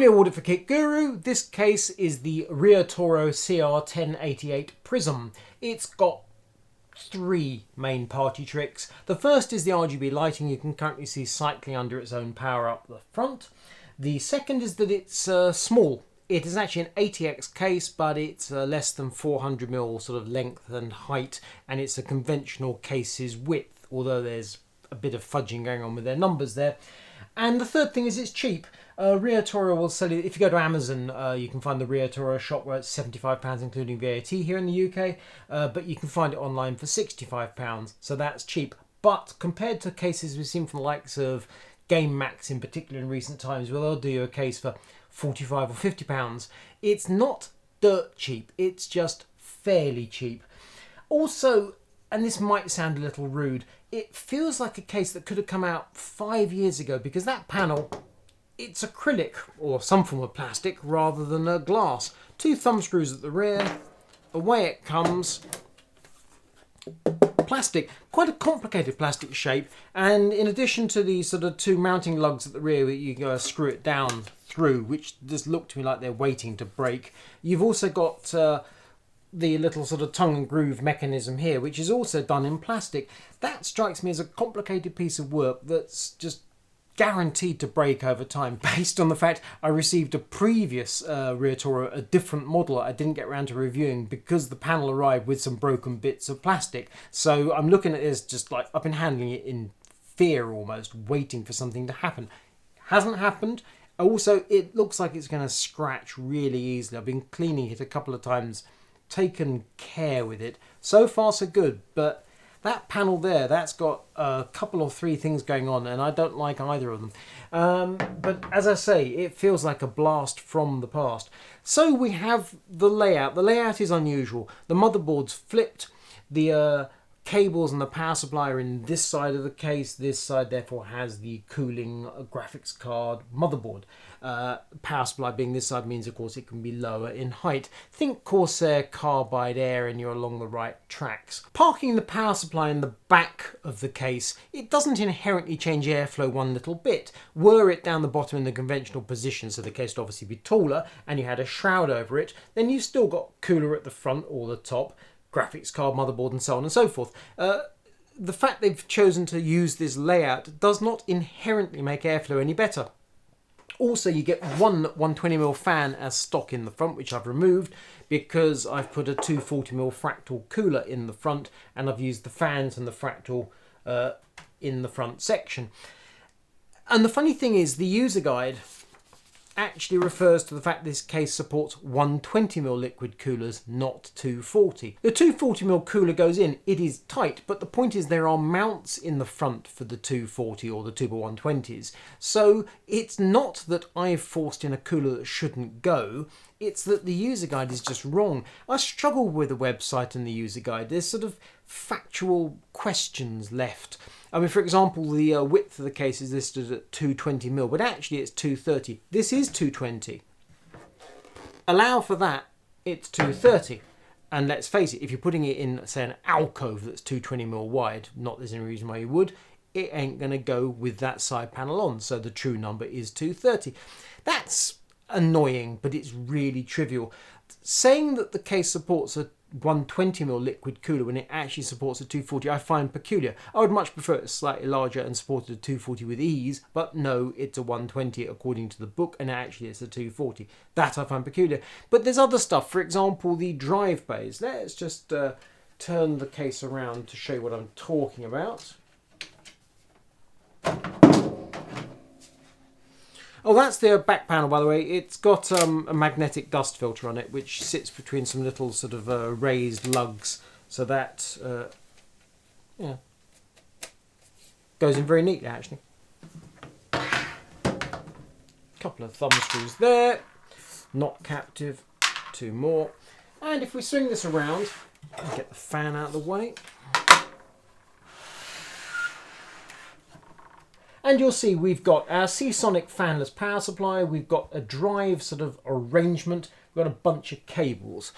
Newly awarded for Kit Guru, this case is the Riotoro CR1088 Prism. It's got 3 main party tricks. The first is the RGB lighting. You can currently see cycling under its own power up the front. The second is that it's small. It is actually an 80x case, but it's less than 400mm sort of length and height, and it's a conventional case's width, although there's a bit of fudging going on with their numbers there. And the third thing is it's cheap. Riotoro will sell you, if you go to Amazon, you can find the Riotoro shop where it's £75 including VAT here in the UK, but you can find it online for £65, so that's cheap. But compared to cases we've seen from the likes of Game Max in particular in recent times, where they'll do you a case for £45 or £50, it's not dirt cheap, it's just fairly cheap. Also, and this might sound a little rude, it feels like a case that could have come out 5 years ago, because that panel, it's acrylic or some form of plastic rather than a glass. 2 thumb screws at the rear, away it comes. Plastic, quite a complicated plastic shape, and in addition to the sort of 2 mounting lugs at the rear that you go screw it down through, which just look to me like they're waiting to break, you've also got the little sort of tongue and groove mechanism here, which is also done in plastic. That strikes me as a complicated piece of work that's just guaranteed to break over time, based on the fact I received a previous Riotoro, a different model I didn't get around to reviewing because the panel arrived with some broken bits of plastic. So I'm looking at this just like I've been handling it in fear almost, waiting for something to happen. Hasn't happened. Also, it looks like it's going to scratch really easily. I've been cleaning it a couple of times, taken care with it. So far so good, but that panel there, that's got a couple or 3 things going on, and I don't like either of them. But as I say, it feels like a blast from the past. So we have the layout. The layout is unusual. The motherboard's flipped. The cables and the power supply are in this side of the case. This side therefore has the cooling graphics card motherboard. Power supply being this side means of course it can be lower in height. Think Corsair Carbide Air and you're along the right tracks. Parking the power supply in the back of the case, it doesn't inherently change airflow one little bit. Were it down the bottom in the conventional position, so the case would obviously be taller, and you had a shroud over it, then you've still got cooler at the front or the top, graphics card, motherboard and so on and so forth. The fact they've chosen to use this layout does not inherently make airflow any better. Also, you get one 120mm fan as stock in the front, which I've removed because I've put a 240mm fractal cooler in the front, and I've used the fans and the fractal in the front section. And the funny thing is, the user guide actually refers to the fact this case supports 120mm liquid coolers, not 240. The 240mm cooler goes in, it is tight, but the point is there are mounts in the front for the 240 or the 2x120s. So it's not that I've forced in a cooler that shouldn't go, it's that the user guide is just wrong. I struggle with the website and the user guide. There's sort of factual questions left. I mean, for example, the width of the case is listed at 220mm, but actually it's 230. This is 220. Allow for that, it's 230. And let's face it, if you're putting it in, say, an alcove that's 220mm wide, not there's any reason why you would, it ain't going to go with that side panel on. So the true number is 230. That's annoying, but it's really trivial. Saying that the case supports a 120mm liquid cooler when it actually supports a 240 I find peculiar. I would much prefer it slightly larger and supported a 240 with ease, but no, it's a 120 according to the book, and actually it's a 240. That I find peculiar. But there's other stuff, for example the drive bays. Let's just turn the case around to show you what I'm talking about. Oh, that's the back panel, by the way. It's got a magnetic dust filter on it, which sits between some little sort of raised lugs, so that yeah, goes in very neatly, actually. Couple of thumb screws there, not captive, 2 more. And if we swing this around, and get the fan out of the way, and you'll see we've got our Seasonic fanless power supply, we've got a drive sort of arrangement, we've got a bunch of cables.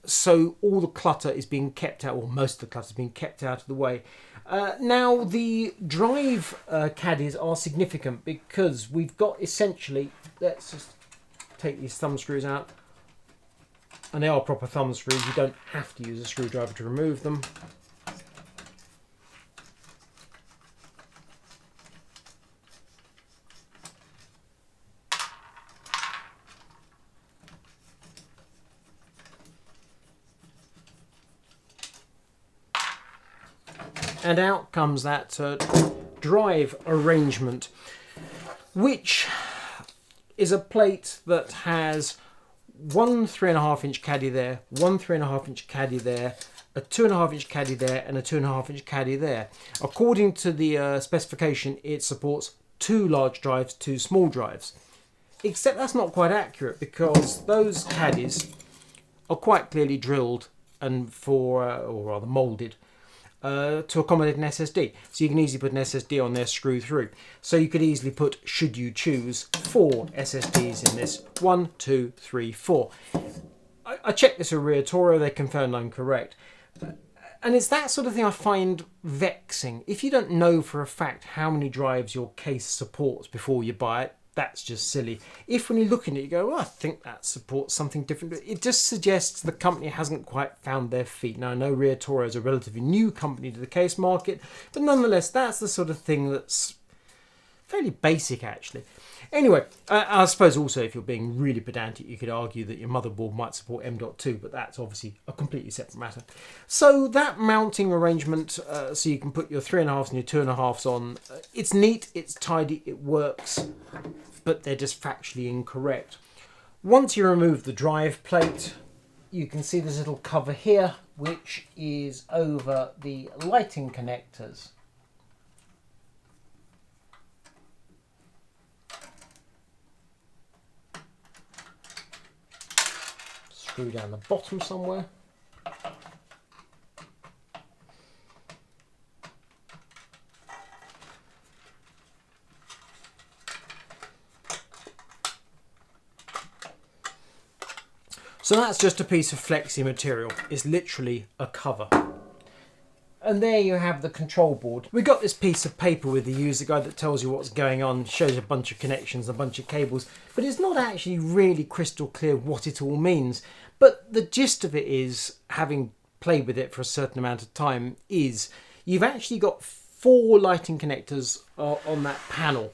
So all the clutter is being kept out, or most of the clutter is being kept out of the way. Now the drive caddies are significant because we've got essentially, let's just take these thumb screws out, and they are proper thumb screws, you don't have to use a screwdriver to remove them. And out comes that drive arrangement, which is a plate that has one 3.5-inch caddy there, one 3.5-inch caddy there, a 2.5-inch caddy there, and a 2.5-inch caddy there. According to the specification, it supports 2 large drives, 2 small drives. Except that's not quite accurate, because those caddies are quite clearly drilled and or rather moulded to accommodate an SSD. So you can easily put an SSD on there, screw through. So you could easily put, should you choose, 4 SSDs in this. 1, 2, 3, 4. I checked this with Riotoro, they confirmed I'm correct. And it's that sort of thing I find vexing. If you don't know for a fact how many drives your case supports before you buy it, that's just silly. If when you're looking at it, you go, oh, I think that supports something different. It just suggests the company hasn't quite found their feet. Now, I know Riotoro is a relatively new company to the case market, but nonetheless, that's the sort of thing that's fairly basic, actually. Anyway, I suppose also if you're being really pedantic, you could argue that your motherboard might support M.2, but that's obviously a completely separate matter. So that mounting arrangement, so you can put your 3.5s and your 2.5s on, it's neat, it's tidy, it works, but they're just factually incorrect. Once you remove the drive plate, you can see this little cover here, which is over the lighting connectors. Screw down the bottom somewhere. So that's just a piece of flexi material. It's literally a cover. And there you have the control board. We got this piece of paper with the user guide that tells you what's going on, shows a bunch of connections, a bunch of cables, but it's not actually really crystal clear what it all means. But the gist of it is, having played with it for a certain amount of time, is you've actually got 4 lighting connectors on that panel.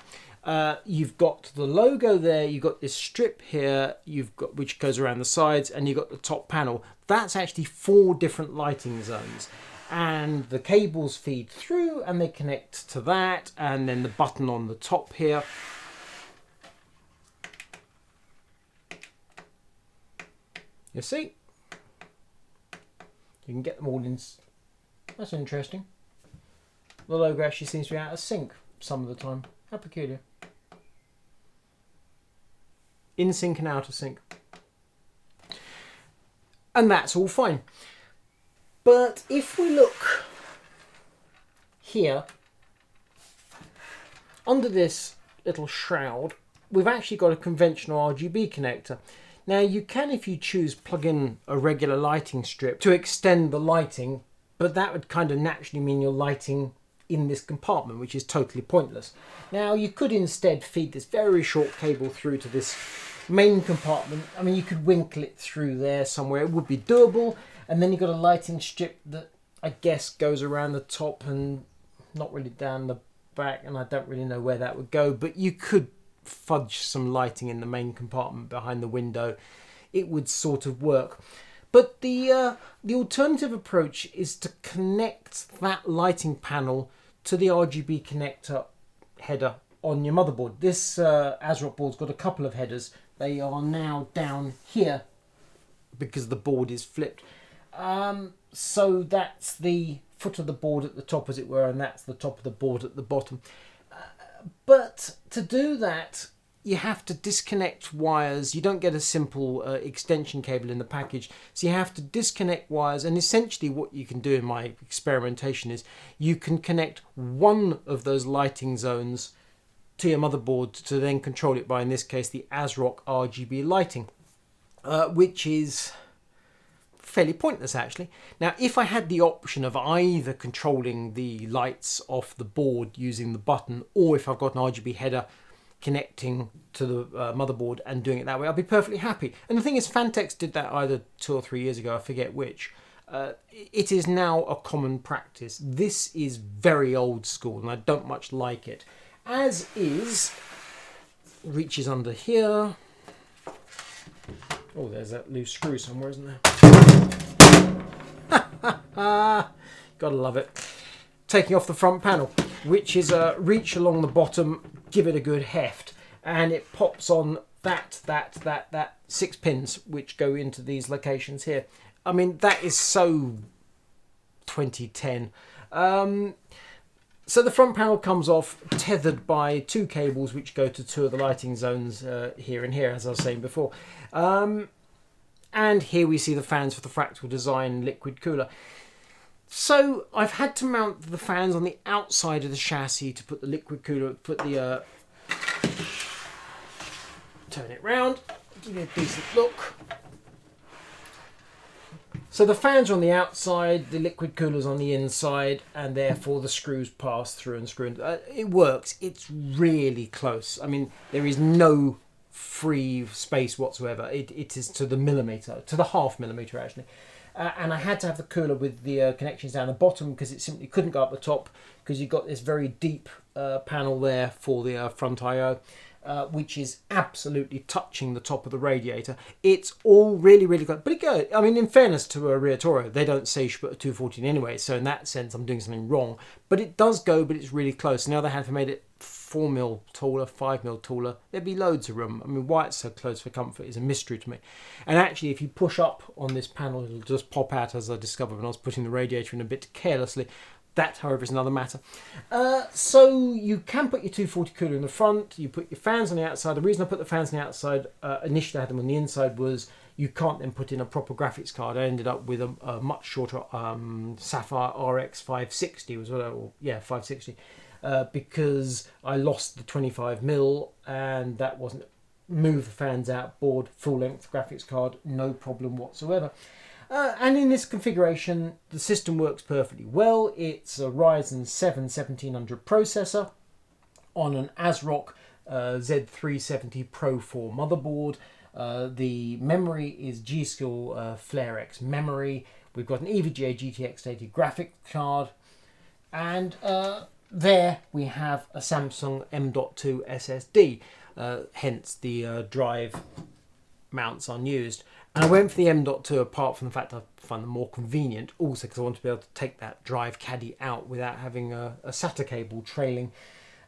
You've got the logo there, you've got this strip here, you've got which goes around the sides, and you've got the top panel. That's actually 4 different lighting zones. And the cables feed through and they connect to that, and then the button on the top here. You see? You can get them all in. That's interesting. The logo actually seems to be out of sync some of the time. How peculiar. In sync and out of sync. And that's all fine. But if we look here, under this little shroud, we've actually got a conventional RGB connector. Now you can, if you choose, plug in a regular lighting strip to extend the lighting, but that would kind of naturally mean you're lighting in this compartment, which is totally pointless. Now you could instead feed this very short cable through to this main compartment. I mean, you could winkle it through there somewhere, it would be doable. And then you've got a lighting strip that I guess goes around the top and not really down the back, and I don't really know where that would go, but you could fudge some lighting in the main compartment behind the window. It would sort of work. But the alternative approach is to connect that lighting panel to the RGB connector header on your motherboard. This ASRock board's got a couple of headers. They are now down here because the board is flipped. So that's the foot of the board at the top, as it were, and that's the top of the board at the bottom. But to do that, you have to disconnect wires. You don't get a simple extension cable in the package, so you have to disconnect wires. And essentially what you can do in my experimentation is you can connect one of those lighting zones to your motherboard to then control it by, in this case, the ASRock RGB lighting, which is fairly pointless actually. Now, if I had the option of either controlling the lights off the board using the button, or if I've got an RGB header connecting to the motherboard and doing it that way, I'd be perfectly happy. And the thing is, Fantex did that either 2 or 3 years ago, I forget which. It is now a common practice. This is very old school and I don't much like it. As is, reaches under here. Oh, there's that loose screw somewhere, isn't there? Gotta love it. Taking off the front panel, which is a reach along the bottom, give it a good heft, and it pops on that 6 pins which go into these locations here. I mean, that is so 2010. So the front panel comes off tethered by 2 cables which go to 2 of the lighting zones here and here, as I was saying before. And here we see the fans for the Fractal Design liquid cooler. So I've had to mount the fans on the outside of the chassis to put the liquid cooler, turn it round, give it a decent look. So the fans are on the outside, the liquid cooler's on the inside, and therefore the screws pass through and screw in. It works. It's really close. I mean, there is no free space whatsoever. It is to the millimetre, to the half millimetre actually. And I had to have the cooler with the connections down the bottom because it simply couldn't go up the top, because you've got this very deep panel there for the front I/O. Which is absolutely touching the top of the radiator. It's all really, really good. But it goes, I mean, in fairness to a Riotoro, they don't say you should put a 214 anyway, so in that sense I'm doing something wrong. But it does go, but it's really close. On the other hand, if I made it 4mm taller, 5mm taller, there'd be loads of room. I mean, why it's so close for comfort is a mystery to me. And actually, if you push up on this panel, it'll just pop out, as I discovered when I was putting the radiator in a bit carelessly. That, however, is another matter. So you can put your 240 cooler in the front, you put your fans on the outside. The reason I put the fans on the outside, initially I had them on the inside, was you can't then put in a proper graphics card. I ended up with a much shorter Sapphire RX 560, was what 560, because I lost the 25mm and that wasn't, move the fans out, board, full length graphics card, no problem whatsoever. And in this configuration, the system works perfectly well. It's a Ryzen 7 1700 processor on an ASRock Z370 Pro 4 motherboard. The memory is G-Skill FlareX memory. We've got an EVGA GTX 80 graphics card. And there we have a Samsung M.2 SSD, hence the drive mounts unused. And I went for the M.2 apart from the fact I find them more convenient, also because I want to be able to take that drive caddy out without having a SATA cable trailing.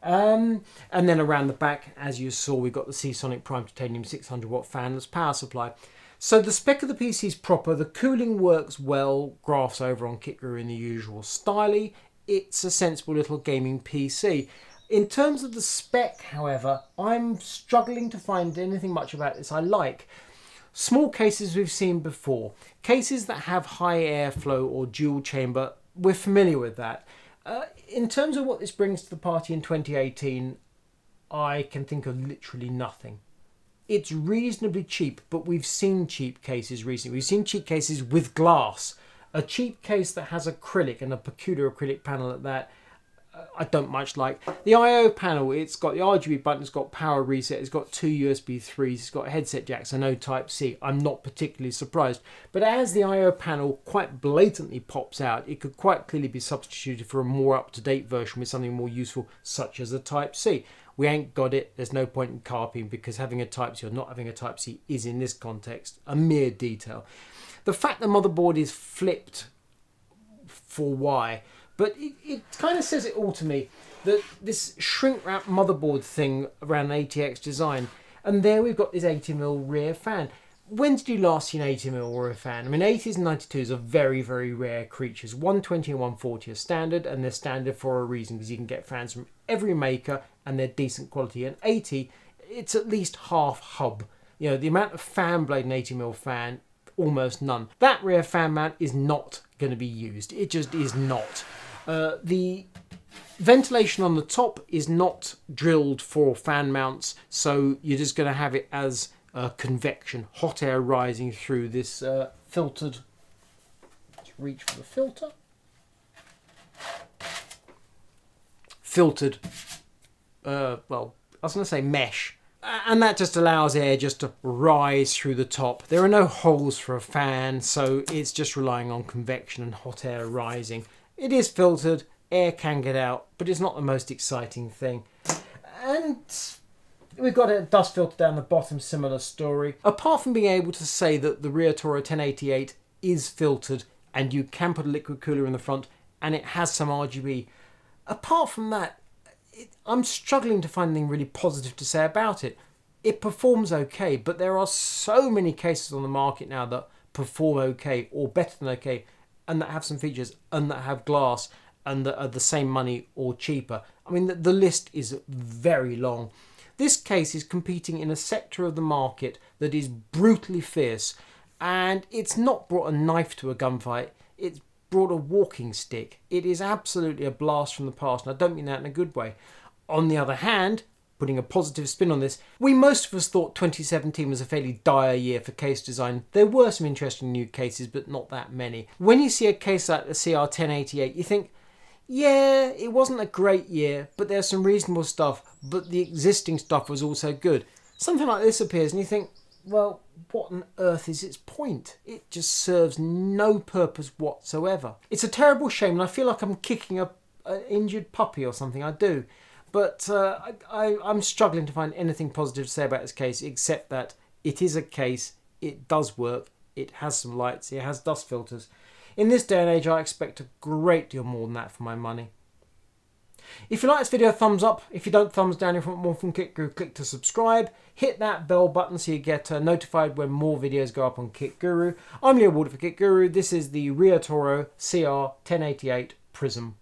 And then around the back, as you saw, we've got the Seasonic Prime Titanium 600 watt fanless power supply. So the spec of the PC is proper, the cooling works well, graphs over on KitGuru in the usual style. It's a sensible little gaming PC. In terms of the spec, however, I'm struggling to find anything much about this I like. Small cases we've seen before. Cases that have high airflow or dual chamber, we're familiar with that. In terms of what this brings to the party in 2018, I can think of literally nothing. It's reasonably cheap, but we've seen cheap cases recently. We've seen cheap cases with glass. A cheap case that has acrylic, and a peculiar acrylic panel at that, I don't much like. The I/O panel, it's got the RGB button, it's got power reset, it's got 2 USB 3s, it's got headset jacks and no Type-C. I'm not particularly surprised. But as the I/O panel quite blatantly pops out, it could quite clearly be substituted for a more up-to-date version with something more useful, such as a Type-C. We ain't got it, there's no point in carping, because having a Type-C or not having a Type-C is, in this context, a mere detail. The fact the motherboard is flipped for why, but it kind of says it all to me, that this shrink wrap motherboard thing around an ATX design, and there we've got this 80mm rear fan. When did you last see an 80mm rear fan? I mean, 80s and 92s are very, very rare creatures. 120 and 140 are standard, and they're standard for a reason, because you can get fans from every maker and they're decent quality. And 80, it's at least half hub. You know, the amount of fan blade in 80mm fan, almost none. That rear fan mount is not going to be used. It just is not. The ventilation on the top is not drilled for fan mounts, so you're just going to have it as convection, hot air rising through this filtered reach for the filter. Filtered, well, I was going to say mesh. And that just allows air just to rise through the top. There are no holes for a fan, so it's just relying on convection and hot air rising. It is filtered, air can get out, but it's not the most exciting thing. And we've got a dust filter down the bottom, similar story. Apart from being able to say that the Riotoro 1088 is filtered and you can put a liquid cooler in the front and it has some RGB, apart from that, I'm struggling to find anything really positive to say about it. It performs okay, but there are so many cases on the market now that perform okay or better than okay, and that have some features and that have glass and that are the same money or cheaper. I mean, the list is very long. This case is competing in a sector of the market that is brutally fierce, and it's not brought a knife to a gunfight, it's brought a walking stick. It is absolutely a blast from the past, and I don't mean that in a good way. On the other hand, putting a positive spin on this, most of us thought 2017 was a fairly dire year for case design. There were some interesting new cases, but not that many. When you see a case like the CR1088, you think, yeah, it wasn't a great year, but there's some reasonable stuff, but the existing stuff was also good. Something like this appears and you think, well, what on earth is its point? It just serves no purpose whatsoever. It's a terrible shame, and I feel like I'm kicking an injured puppy or something. I do. But I'm struggling to find anything positive to say about this case, except that it is a case, it does work, it has some lights, it has dust filters. In this day and age, I expect a great deal more than that for my money. If you like this video, thumbs up. If you don't, thumbs down. If you want more from Kit Guru, click to subscribe. Hit that bell button so you get notified when more videos go up on Kit Guru. I'm Leo Walder for Kit Guru. This is the Riotoro CR1088 Prism.